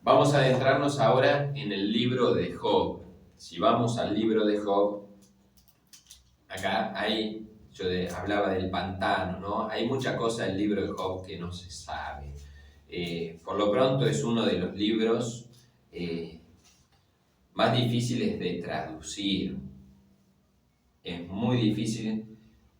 Vamos a adentrarnos ahora en el libro de Job. Si vamos al libro de Job, acá hablaba del pantano, ¿no? Hay mucha cosa del libro de Job que no se sabe. Por lo pronto es uno de los libros más difíciles de traducir. Es muy difícil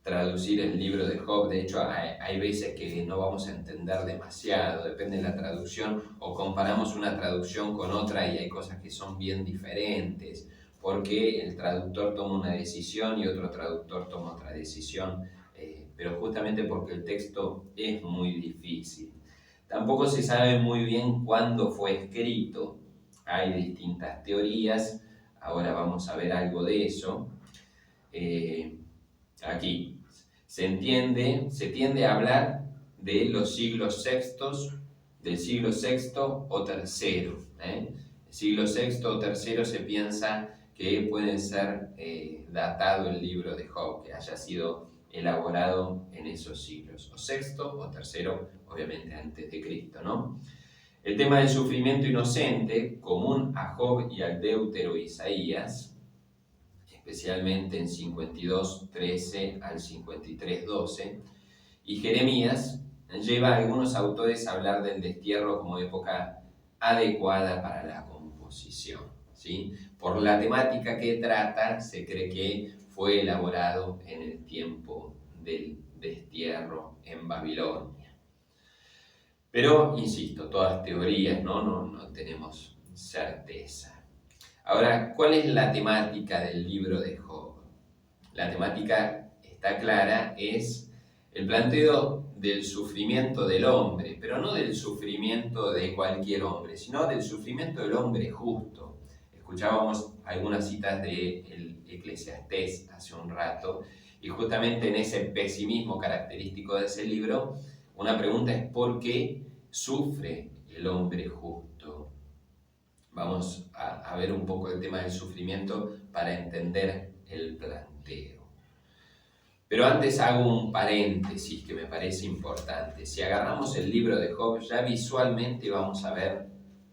traducir el libro de Job. De hecho, hay veces que no vamos a entender demasiado, depende de la traducción, o comparamos una traducción con otra y hay cosas que son bien diferentes, porque el traductor toma una decisión y otro traductor toma otra decisión, pero justamente porque el texto es muy difícil. Tampoco se sabe muy bien cuándo fue escrito. Hay distintas teorías, ahora vamos a ver algo de eso. Aquí se tiende a hablar de los siglos sextos, del siglo sexto o tercero. Siglo sexto o tercero se piensa que puede ser datado el libro de Job, que haya sido elaborado en esos siglos, o sexto o tercero, obviamente antes de Cristo, ¿no? El tema del sufrimiento inocente, común a Job y al deutero Isaías, especialmente en 52:13 al 53:12, y Jeremías lleva a algunos autores a hablar del destierro como época adecuada para la composición, ¿sí? Por la temática que trata, se cree que fue elaborado en el tiempo del destierro en Babilonia. Pero, insisto, todas teorías, no tenemos certeza. Ahora, ¿cuál es la temática del libro de Job? La temática está clara, es el planteo del sufrimiento del hombre, pero no del sufrimiento de cualquier hombre, sino del sufrimiento del hombre justo. Escuchábamos algunas citas del Eclesiastés hace un rato, y justamente en ese pesimismo característico de ese libro, una pregunta es ¿por qué sufre el hombre justo? Vamos a ver un poco el tema del sufrimiento para entender el planteo. Pero antes hago un paréntesis que me parece importante. Si agarramos el libro de Job, ya visualmente vamos a ver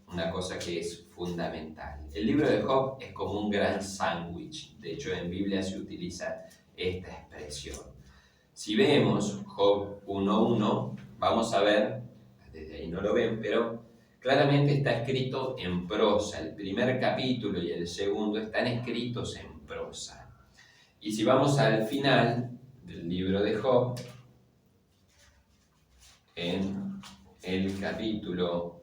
una cosa que es fundamental. El libro de Job es como un gran sándwich. De hecho, en Biblia se utiliza esta expresión. Si vemos Job 1:1, vamos a ver, desde ahí no lo ven, pero claramente está escrito en prosa. El primer capítulo y el segundo están escritos en prosa. Y si vamos al final del libro de Job, en el capítulo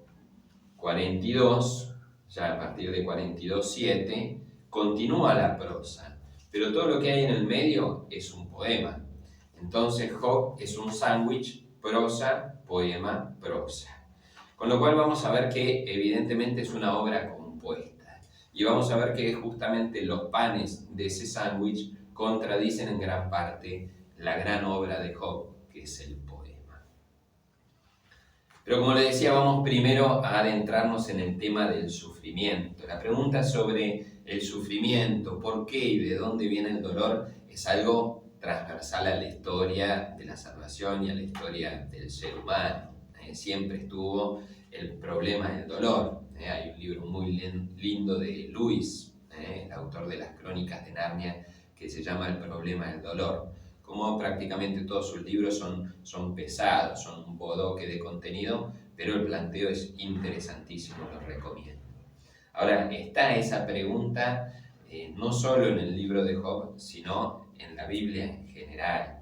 42, ya a partir de 42:7, continúa la prosa. Pero todo lo que hay en el medio es un poema. Entonces Job es un sándwich, prosa, poema, prosa. Con lo cual vamos a ver que evidentemente es una obra compuesta. Y vamos a ver que justamente los panes de ese sándwich contradicen en gran parte la gran obra de Job, que es el poema. Pero como les decía, vamos primero a adentrarnos en el tema del sufrimiento. La pregunta sobre el sufrimiento, por qué y de dónde viene el dolor, es algo transversal a la historia de la salvación y a la historia del ser humano. Siempre estuvo el problema del dolor. Hay un libro muy lindo de Lewis, el autor de las Crónicas de Narnia, que se llama El problema del dolor. Como prácticamente todos sus libros son pesados, son un bodoque de contenido, pero el planteo es interesantísimo, lo recomiendo. Ahora, está esa pregunta no solo en el libro de Job, sino en la Biblia en general.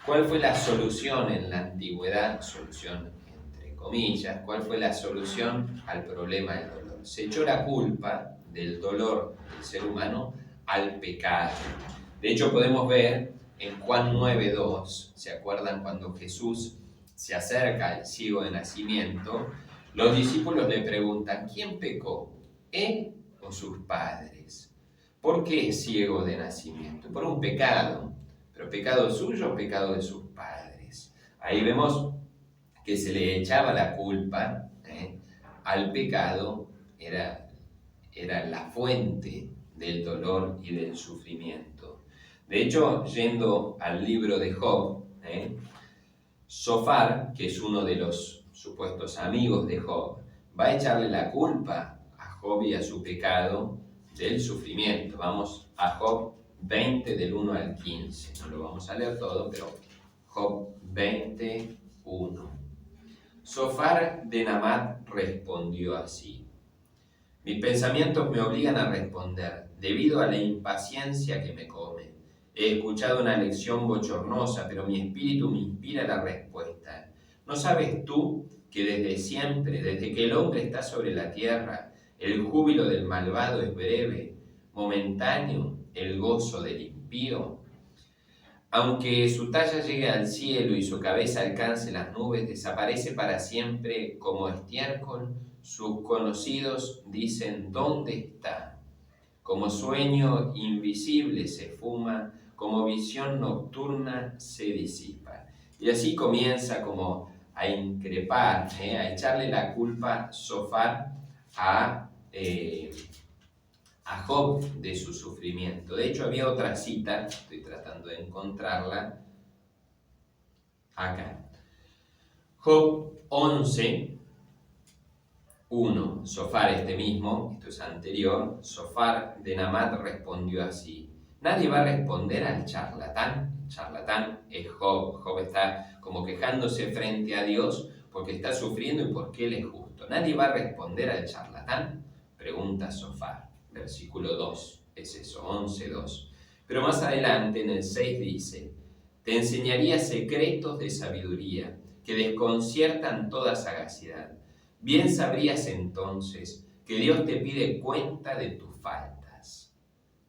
¿Cuál fue la solución en la antigüedad? Solución entre comillas. ¿Cuál fue la solución al problema del dolor? Se echó la culpa del dolor del ser humano al pecado. De hecho, podemos ver en Juan 9:2, ¿se acuerdan cuando Jesús se acerca al ciego de nacimiento? Los discípulos le preguntan, ¿quién pecó? ¿Él o sus padres? ¿Por qué es ciego de nacimiento? Por un pecado. ¿Pero pecado suyo o pecado de sus padres? Ahí vemos que se le echaba la culpa al pecado, era la fuente del dolor y del sufrimiento. De hecho, yendo al libro de Job, Zofar, que es uno de los supuestos amigos de Job, va a echarle la culpa a Job y a su pecado del sufrimiento. Vamos a Job 20 del 1 al 15. No lo vamos a leer todo, pero Job 21. Sofar de Namat respondió así: mis pensamientos me obligan a responder, debido a la impaciencia que me come. He escuchado una lección bochornosa, pero mi espíritu me inspira la respuesta. ¿No sabes tú que desde siempre, desde que el hombre está sobre la tierra, el júbilo del malvado es breve, momentáneo el gozo del impío? Aunque su talla llegue al cielo y su cabeza alcance las nubes, desaparece para siempre como estiércol. Sus conocidos dicen: ¿dónde está? Como sueño invisible se fuma, como visión nocturna se disipa. Y así comienza como a increpar, a echarle la culpa Sofar a Job de su sufrimiento. De hecho, había otra cita, estoy tratando de encontrarla acá. Job 11, 1. Sofar este mismo, esto es anterior. Sofar de Namat respondió así: nadie va a responder al charlatán. Charlatán es Job. Job está como quejándose frente a Dios porque está sufriendo y porque él es justo. Nadie va a responder al charlatán, pregunta Sofar. Versículo 2, es eso, 11:2. Pero más adelante, en el 6, dice: te enseñaría secretos de sabiduría que desconciertan toda sagacidad. Bien sabrías entonces que Dios te pide cuenta de tus faltas.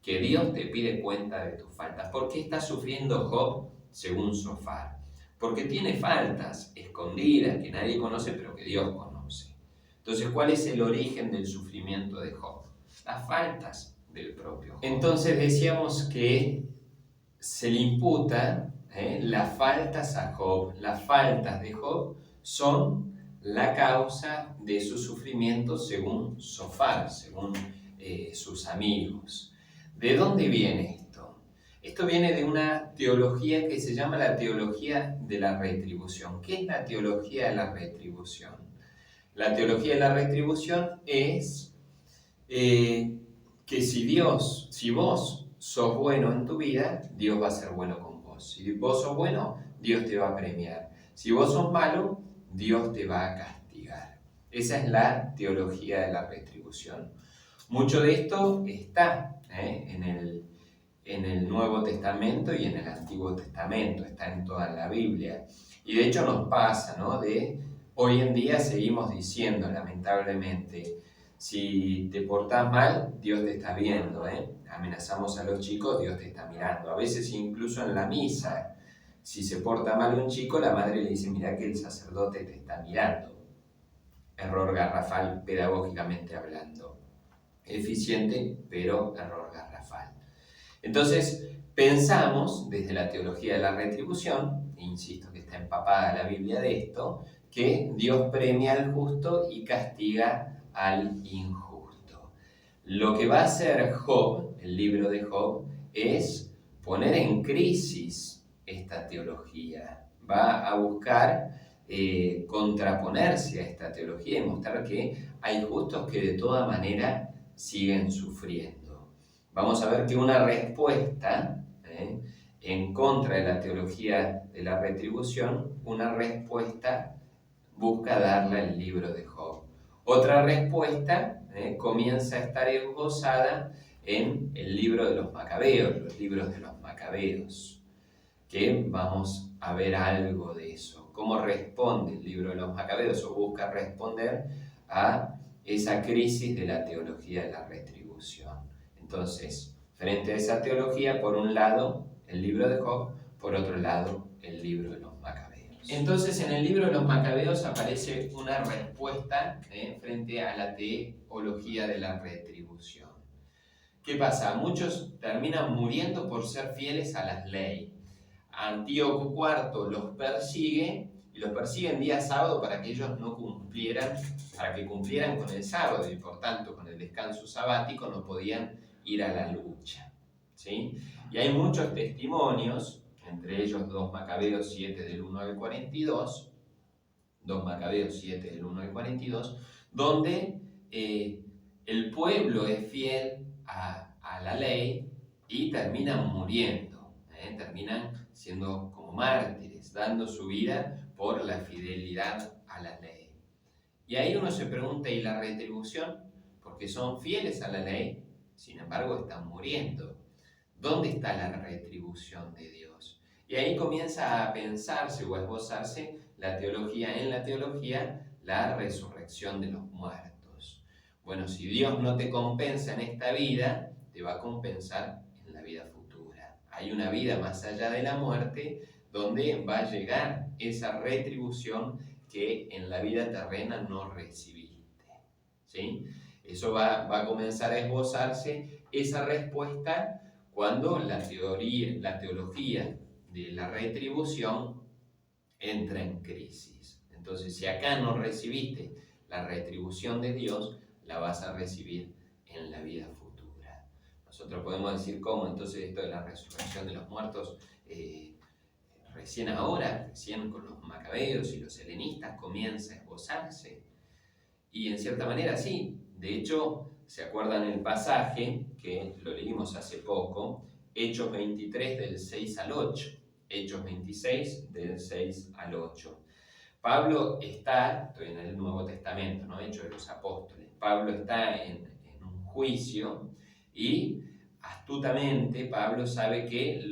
Que Dios te pide cuenta de tus faltas. ¿Por qué está sufriendo Job según Sofar? Porque tiene faltas escondidas que nadie conoce, pero que Dios conoce. Entonces, ¿cuál es el origen del sufrimiento de Job? Las faltas del propio Job. Entonces decíamos que se le imputa las faltas a Job. Las faltas de Job son la causa de su sufrimiento según Sofar, según sus amigos. ¿De dónde viene esto? Esto viene de una teología que se llama la teología de la retribución. ¿Qué es la teología de la retribución? La teología de la retribución es que si vos sos bueno en tu vida, Dios va a ser bueno con vos. Si vos sos bueno, Dios te va a premiar. Si vos sos malo, Dios te va a castigar. Esa es la teología de la retribución. Mucho de esto está en el Nuevo Testamento y en el Antiguo Testamento, está en toda la Biblia. Y de hecho nos pasa, ¿no? Hoy en día seguimos diciendo, lamentablemente, si te portás mal, Dios te está viendo, Amenazamos a los chicos, Dios te está mirando. A veces incluso en la misa, si se porta mal un chico, la madre le dice: mirá que el sacerdote te está mirando. Error garrafal pedagógicamente hablando. Eficiente, pero error garrafal. Entonces, pensamos desde la teología de la retribución, e insisto que está empapada la Biblia de esto, que Dios premia al justo y castiga al injusto. Lo que va a hacer Job, el libro de Job, es poner en crisis esta teología. Va a buscar contraponerse a esta teología y mostrar que hay justos que de toda manera siguen sufriendo. Vamos a ver que una respuesta en contra de la teología de la retribución, una respuesta busca darle al libro de Job. Otra respuesta comienza a estar esbozada en el libro de los Macabeos, los libros de los Macabeos, que vamos a ver algo de eso. ¿Cómo responde el libro de los Macabeos o busca responder a esa crisis de la teología de la retribución? Entonces, frente a esa teología, por un lado, el libro de Job, por otro lado, el libro de los Macabeos. Entonces, en el libro de los Macabeos aparece una respuesta frente a la teología de la retribución. ¿Qué pasa? Muchos terminan muriendo por ser fieles a las leyes. Antíoco IV los persigue, y los persigue en día sábado para que ellos no cumplieran, para que cumplieran con el sábado, y por tanto con el descanso sabático no podían ir a la lucha, ¿sí? Y hay muchos testimonios, entre ellos 2 Macabeos 7 del 1 al 42, 2 Macabeos 7 del 1 al 42, donde el pueblo es fiel a la ley y terminan muriendo, terminan siendo como mártires, dando su vida por la fidelidad a la ley. Y ahí uno se pregunta, ¿y la retribución? Porque son fieles a la ley, sin embargo están muriendo. ¿Dónde está la retribución de Dios? Y ahí comienza a pensarse o a esbozarse la teología, en la teología, la resurrección de los muertos. Bueno, si Dios no te compensa en esta vida, te va a compensar en la vida futura. Hay una vida más allá de la muerte donde va a llegar esa retribución que en la vida terrena no recibiste. ¿Sí? Eso va a comenzar a esbozarse esa respuesta cuando la teología de la retribución entra en crisis. Entonces, si acá no recibiste la retribución de Dios, la vas a recibir en la vida futura. Nosotros podemos decir cómo entonces esto de la resurrección de los muertos, recién con los macabeos y los helenistas comienza a esbozarse. Y en cierta manera sí. De hecho, ¿se acuerdan el pasaje que lo leímos hace poco? Hechos 23 del 6 al 8. Hechos 26 del 6 al 8. Pablo está, estoy en el Nuevo Testamento, ¿no? Hechos de los Apóstoles. Pablo está en un juicio y astutamente Pablo sabe que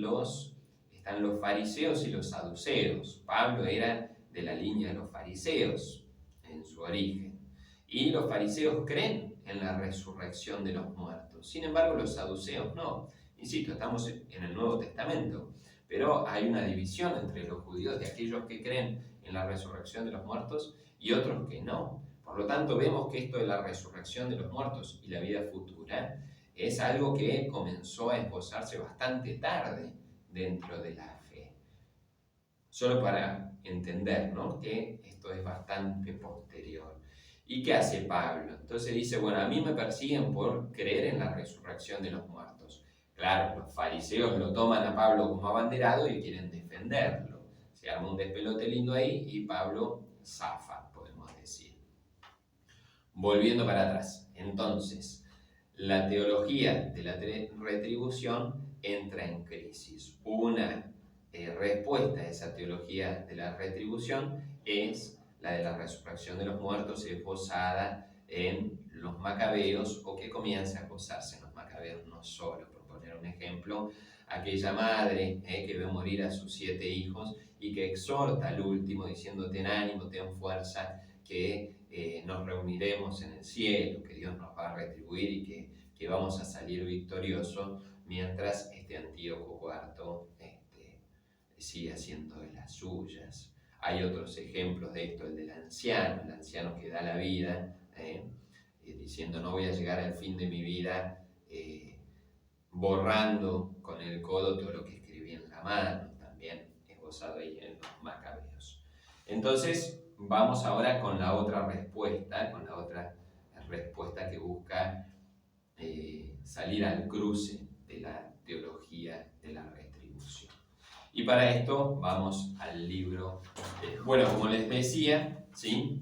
están los fariseos y los saduceos. Pablo era de la línea de los fariseos en su origen. Y los fariseos creen en la resurrección de los muertos. Sin embargo, los saduceos no. Insisto, estamos en el Nuevo Testamento, pero hay una división entre los judíos de aquellos que creen en la resurrección de los muertos y otros que no. Por lo tanto, vemos que esto de la resurrección de los muertos y la vida futura es algo que comenzó a esbozarse bastante tarde dentro de la fe. Solo para entender, ¿no?, que esto es bastante posterior. ¿Y qué hace Pablo? Entonces dice, bueno, a mí me persiguen por creer en la resurrección de los muertos. Claro, los fariseos lo toman a Pablo como abanderado y quieren defenderlo. Se arma un despelote lindo ahí y Pablo zafa, podemos decir. Volviendo para atrás, entonces, la teología de la retribución entra en crisis. Una respuesta a esa teología de la retribución es la de la resurrección de los muertos, esbozada en los macabeos, o que comienza a esbozarse en los macabeos, no solo. Por poner un ejemplo, aquella madre que ve morir a sus 7 hijos y que exhorta al último diciendo: ten ánimo, ten fuerza, que nos reuniremos en el cielo, que Dios nos va a retribuir y que vamos a salir victoriosos, mientras Antíoco IV sigue haciendo de las suyas. Hay otros ejemplos de esto, el del anciano que da la vida, diciendo: no voy a llegar al fin de mi vida borrando con el codo todo lo que escribí en la mano, también esbozado ahí en los macabeos. Entonces, vamos ahora con la otra respuesta, que busca salir al cruce de la teología de la retribución. Y para esto vamos al libro, bueno, como les decía, ¿sí?,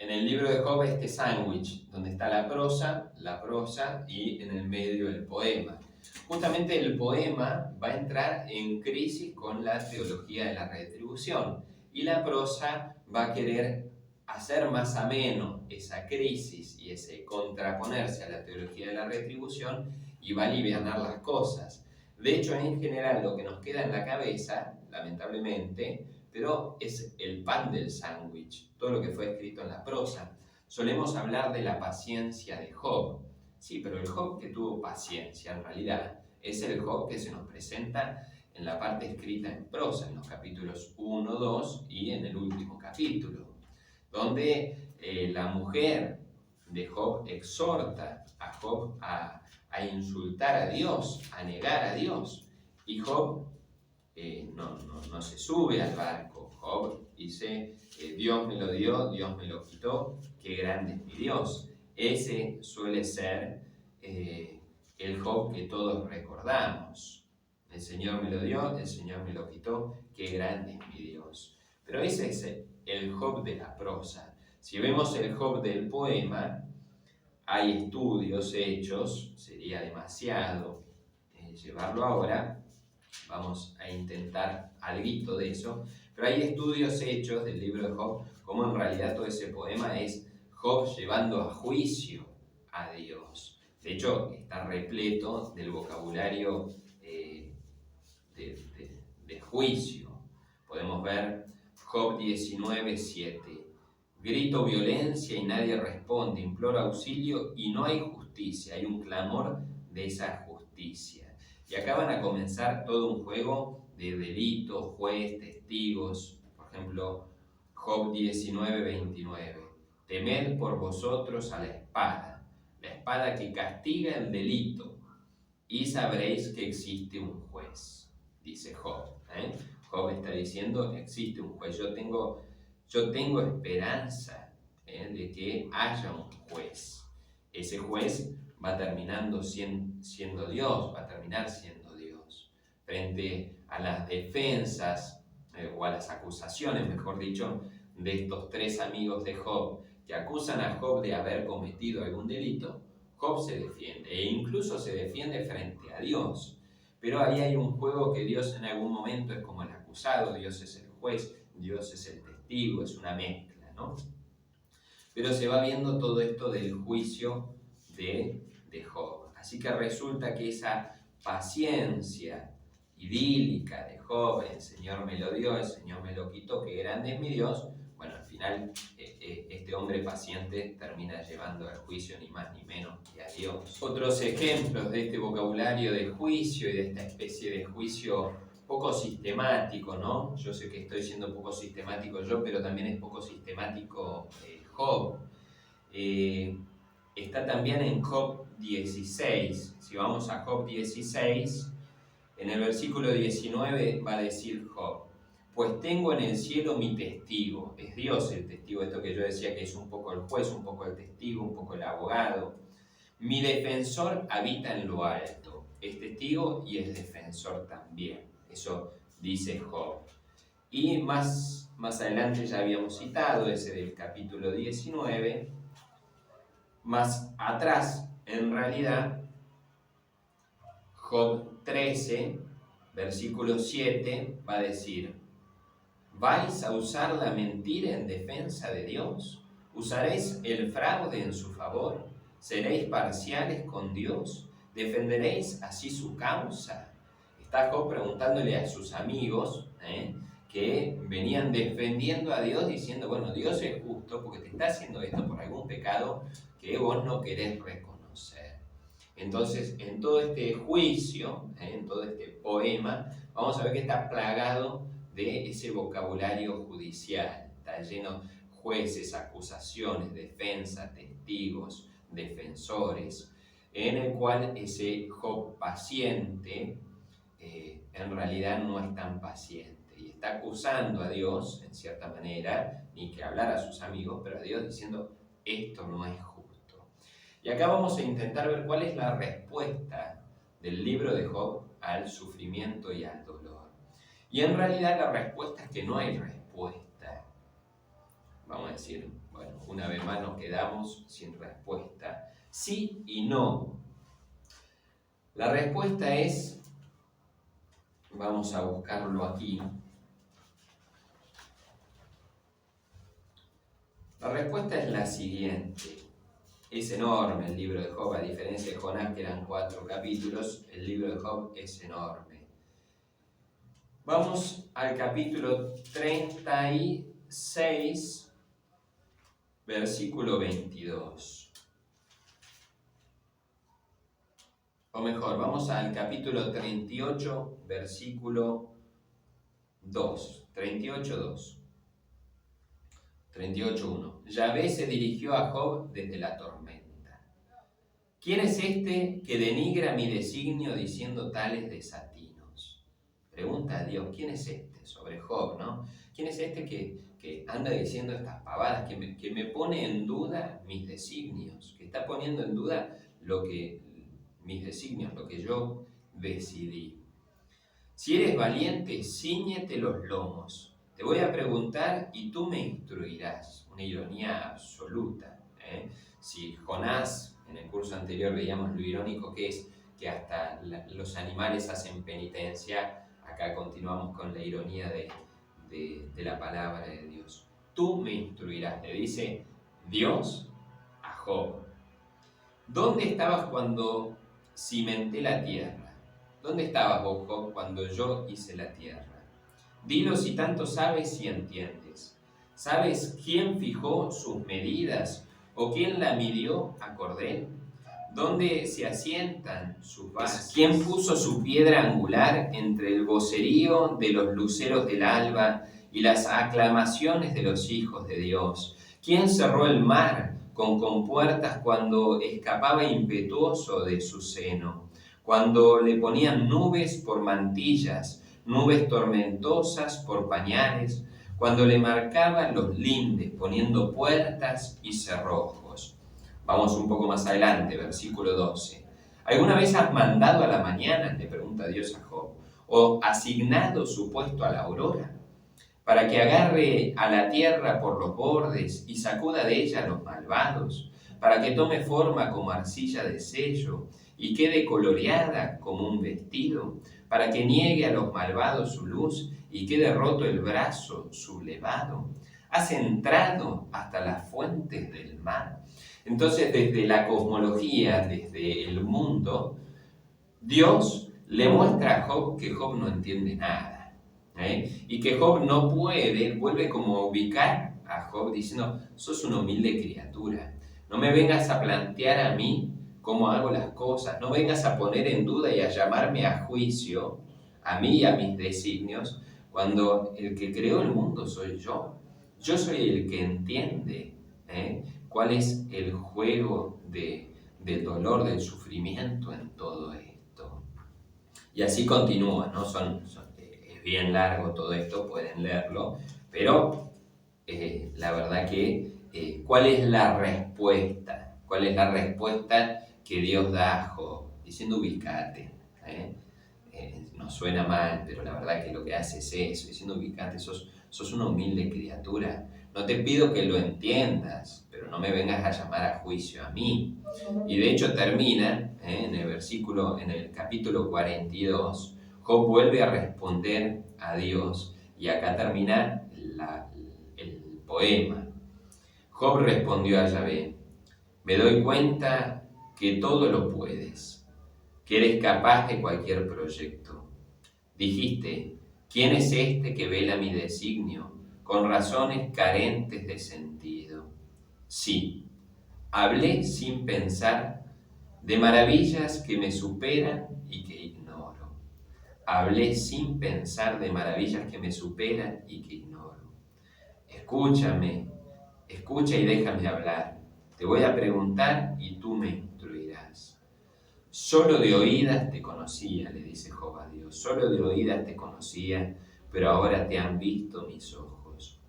en el libro de Job, este sándwich, donde está la prosa y en el medio el poema. Justamente el poema va a entrar en crisis con la teología de la retribución y la prosa va a querer hacer más ameno esa crisis y ese contraponerse a la teología de la retribución y va a alivianar las cosas. De hecho, en general, lo que nos queda en la cabeza, lamentablemente, pero es el pan del sándwich, todo lo que fue escrito en la prosa. Solemos hablar de la paciencia de Job. Sí, pero el Job que tuvo paciencia, en realidad, es el Job que se nos presenta en la parte escrita en prosa, en los capítulos 1, 2 y en el último capítulo, donde la mujer de Job exhorta a Job a insultar a Dios, a negar a Dios. Y Job no se sube al barco. Job dice: Dios me lo dio, Dios me lo quitó, qué grande es mi Dios. Ese suele ser el Job que todos recordamos. El Señor me lo dio, el Señor me lo quitó, qué grande es mi Dios. Pero ese es el Job de la prosa. Si vemos el Job del poema, hay estudios hechos, sería demasiado llevarlo ahora, vamos a intentar algo de eso, pero hay estudios hechos del libro de Job, como en realidad todo ese poema es Job llevando a juicio a Dios. De hecho, está repleto del vocabulario de juicio. Podemos ver Job 19:7. Grito violencia y nadie responde, imploro auxilio y no hay justicia, hay un clamor de esa justicia. Y acá van a comenzar todo un juego de delitos, juez, testigos. Por ejemplo, Job 19:29. Temed por vosotros a la espada que castiga el delito, y sabréis que existe un juez, dice Job. Job está diciendo, existe un juez, yo tengo esperanza de que haya un juez. Ese juez va terminando siendo Dios, va a terminar siendo Dios. Frente a las defensas, o a las acusaciones, mejor dicho, de estos tres amigos de Job, que acusan a Job de haber cometido algún delito, Job se defiende, e incluso se defiende frente a Dios. Pero ahí hay un juego que Dios en algún momento es como el acusado, Dios es el juez, Dios es el testigo, es una mezcla, ¿no? Pero se va viendo todo esto del juicio de Job. Así que resulta que esa paciencia idílica de Job, el Señor me lo dio, el Señor me lo quitó, qué grande es mi Dios, bueno, al final este hombre paciente termina llevando al juicio ni más ni menos que a Dios. Otros ejemplos de este vocabulario de juicio y de esta especie de juicio poco sistemático, ¿no? Yo sé que estoy siendo poco sistemático yo, pero también es poco sistemático Job. Está también en Job 16. Si vamos a Job 16, en el versículo 19 va a decir Job: pues tengo en el cielo mi testigo. Es Dios el testigo, esto que yo decía que es un poco el juez, un poco el testigo, un poco el abogado. Mi defensor habita en lo alto. Es testigo y es defensor también. Eso dice Job. Y más adelante ya habíamos citado ese del capítulo 19. Más atrás, en realidad, Job 13, versículo 7, va a decir: ¿vais a usar la mentira en defensa de Dios? ¿Usaréis el fraude en su favor? ¿Seréis parciales con Dios? ¿Defenderéis así su causa? Está Job preguntándole a sus amigos que venían defendiendo a Dios, diciendo, bueno, Dios es justo porque te está haciendo esto por algún pecado que vos no querés reconocer. Entonces, en todo este juicio, en todo este poema, vamos a ver que está plagado de ese vocabulario judicial. Está lleno de jueces, acusaciones, defensa, testigos, defensores, en el cual ese Job paciente en realidad no es tan paciente y está acusando a Dios, en cierta manera, ni que hablar a sus amigos, pero a Dios diciendo, esto no es justo. Y acá vamos a intentar ver cuál es la respuesta del libro de Job al sufrimiento y al dolor. Y en realidad la respuesta es que no hay respuesta. Vamos a decir, bueno, una vez más nos quedamos sin respuesta. Sí y no. La respuesta es, vamos a buscarlo aquí. La respuesta es la siguiente. Es enorme el libro de Job, a diferencia de Jonás, que eran 4 capítulos, el libro de Job es enorme. Vamos al capítulo 36, versículo 22. O mejor, vamos al capítulo 38, versículo 2. 38:2. 38:1. Yahvé se dirigió a Job desde la tormenta. ¿Quién es este que denigra mi designio diciendo tales desatinos? Pregunta a Dios, ¿quién es este? Sobre Job, ¿no? ¿Quién es este que anda diciendo estas pavadas, que me pone en duda mis designios, que está poniendo en duda mis designios, lo que yo decidí? Si eres valiente, cíñete los lomos. Te voy a preguntar y tú me instruirás. Una ironía absoluta. Si Jonás, en el curso anterior veíamos lo irónico que es que hasta los animales hacen penitencia, acá continuamos con la ironía de la palabra de Dios. Tú me instruirás, le dice Dios a Job. ¿Dónde estabas cuando cimenté la tierra? ¿Dónde estabas vos, Job, cuando yo hice la tierra? Dilo si tanto sabes y entiendes. ¿Sabes quién fijó sus medidas o quién la midió a cordel? ¿Dónde se asientan sus bases? ¿Quién puso su piedra angular entre el vocerío de los luceros del alba y las aclamaciones de los hijos de Dios? ¿Quién cerró el mar con compuertas cuando escapaba impetuoso de su seno? Cuando le ponían nubes por mantillas, nubes tormentosas por pañales, cuando le marcaban los lindes poniendo puertas y cerrojos. Vamos un poco más adelante, versículo 12. ¿Alguna vez has mandado a la mañana, le pregunta Dios a Job, o asignado su puesto a la aurora, para que agarre a la tierra por los bordes y sacuda de ella a los malvados, para que tome forma como arcilla de sello y quede coloreada como un vestido, para que niegue a los malvados su luz y quede roto el brazo sublevado? Has entrado hasta las fuentes del mar. Entonces, desde la cosmología, desde el mundo, Dios le muestra a Job que Job no entiende nada. Y que Job no puede, vuelve como a ubicar a Job diciendo, sos una humilde criatura. No me vengas a plantear a mí cómo hago las cosas. No vengas a poner en duda y a llamarme a juicio, a mí y a mis designios, cuando el que creó el mundo soy yo. Yo soy el que entiende cuál es el juego del dolor, del sufrimiento en todo esto. Y así continúa, ¿no? Es bien largo todo esto, pueden leerlo, pero la verdad que, ¿cuál es la respuesta? ¿Cuál es la respuesta que Dios da a Job? Diciendo, ubicate. No suena mal, pero la verdad que lo que hace es eso, diciendo, ubicate, sos una humilde criatura. No te pido que lo entiendas, pero no me vengas a llamar a juicio a mí. Y de hecho termina en el capítulo 42, Job vuelve a responder a Dios y acá termina el poema. Job respondió a Yahvé, me doy cuenta que todo lo puedes, que eres capaz de cualquier proyecto. Dijiste, ¿quién es este que vela mi designio con razones carentes de sentido? Sí, hablé sin pensar de maravillas que me superan y que ignoro. Hablé sin pensar de maravillas que me superan y que ignoro. Escúchame, escucha y déjame hablar. Te voy a preguntar y tú me instruirás. Solo de oídas te conocía, le dice Job a Dios. Solo de oídas te conocía, pero ahora te han visto mis ojos.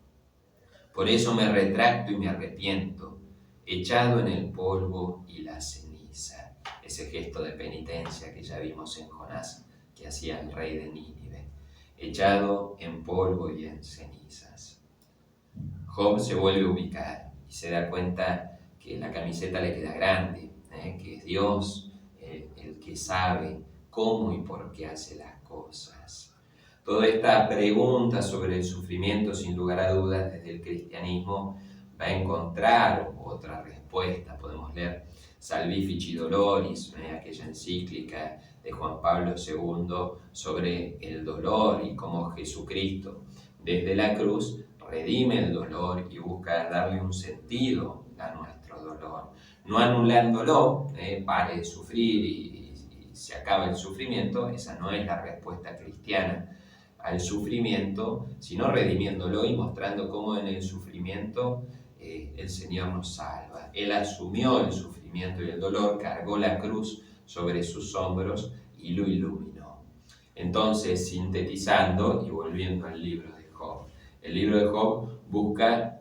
Por eso me retracto y me arrepiento, echado en el polvo y la ceniza. Ese gesto de penitencia que ya vimos en Jonás, que hacía el rey de Nínive. Echado en polvo y en cenizas. Job se vuelve a ubicar y se da cuenta que la camiseta le queda grande, que es Dios el que sabe cómo y por qué hace las cosas. Toda esta pregunta sobre el sufrimiento, sin lugar a dudas, desde el cristianismo va a encontrar otra respuesta. Podemos leer Salvifici Doloris, aquella encíclica de Juan Pablo II sobre el dolor y cómo Jesucristo desde la cruz redime el dolor y busca darle un sentido a nuestro dolor, no anulándolo, pare de sufrir y se acaba el sufrimiento. Esa no es la respuesta cristiana al sufrimiento, sino redimiéndolo y mostrando cómo en el sufrimiento el Señor nos salva. Él asumió el sufrimiento y el dolor, cargó la cruz sobre sus hombros y lo iluminó. Entonces, sintetizando y volviendo al libro de Job, el libro de Job busca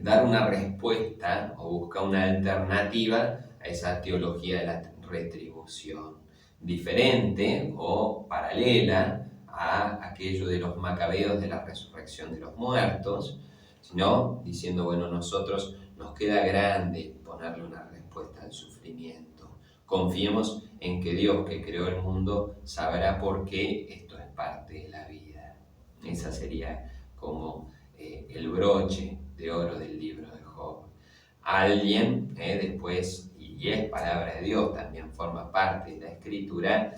dar una respuesta o busca una alternativa a esa teología de la retribución, diferente o paralela a aquello de los macabeos de la resurrección de los muertos, sino diciendo, bueno, nosotros nos queda grande ponerle una respuesta al sufrimiento. Confiemos en que Dios, que creó el mundo, sabrá por qué esto es parte de la vida. Esa sería como el broche de oro del libro de Job. Alguien, después, y es palabra de Dios, también forma parte de la escritura,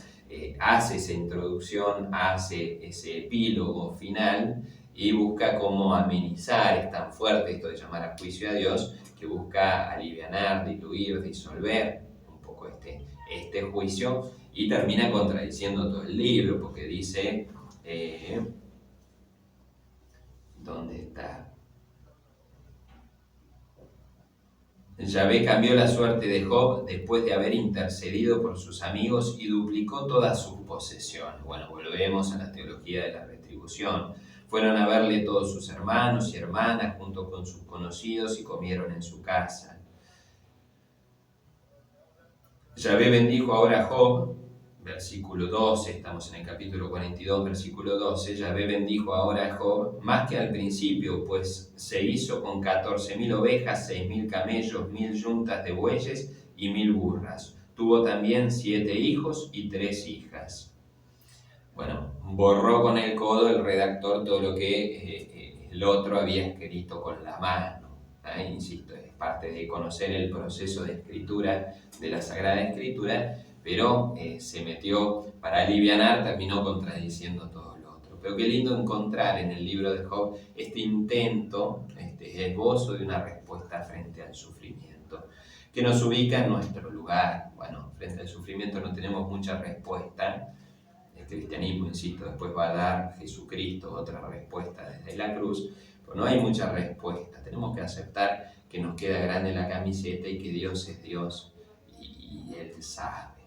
hace esa introducción, hace ese epílogo final y busca cómo amenizar. Es tan fuerte esto de llamar a juicio a Dios que busca alivianar, diluir, disolver un poco este juicio, y termina contradiciendo todo el libro porque dice, ¿dónde está? Yahvé cambió la suerte de Job después de haber intercedido por sus amigos y duplicó todas sus posesiones. Bueno, volvemos a la teología de la retribución. Fueron a verle todos sus hermanos y hermanas junto con sus conocidos y comieron en su casa. Yahvé bendijo ahora a Job, versículo 12, estamos en el capítulo 42, versículo 12. Yahvé bendijo ahora a Job más que al principio, pues se hizo con 14.000 ovejas, 6.000 camellos, 1.000 yuntas de bueyes y 1.000 burras. Tuvo también 7 hijos y 3 hijas. Bueno, borró con el codo el redactor todo lo que el otro había escrito con la mano. Insisto, es parte de conocer el proceso de escritura de la Sagrada Escritura, pero se metió para alivianar, terminó contradiciendo todo lo otro. Pero qué lindo encontrar en el libro de Job este intento, este esbozo de una respuesta frente al sufrimiento, que nos ubica en nuestro lugar. Bueno, frente al sufrimiento no tenemos mucha respuesta. El cristianismo, insisto, después va a dar Jesucristo otra respuesta desde la cruz, pero no hay mucha respuesta. Tenemos que aceptar que nos queda grande la camiseta y que Dios es Dios y Él sabe.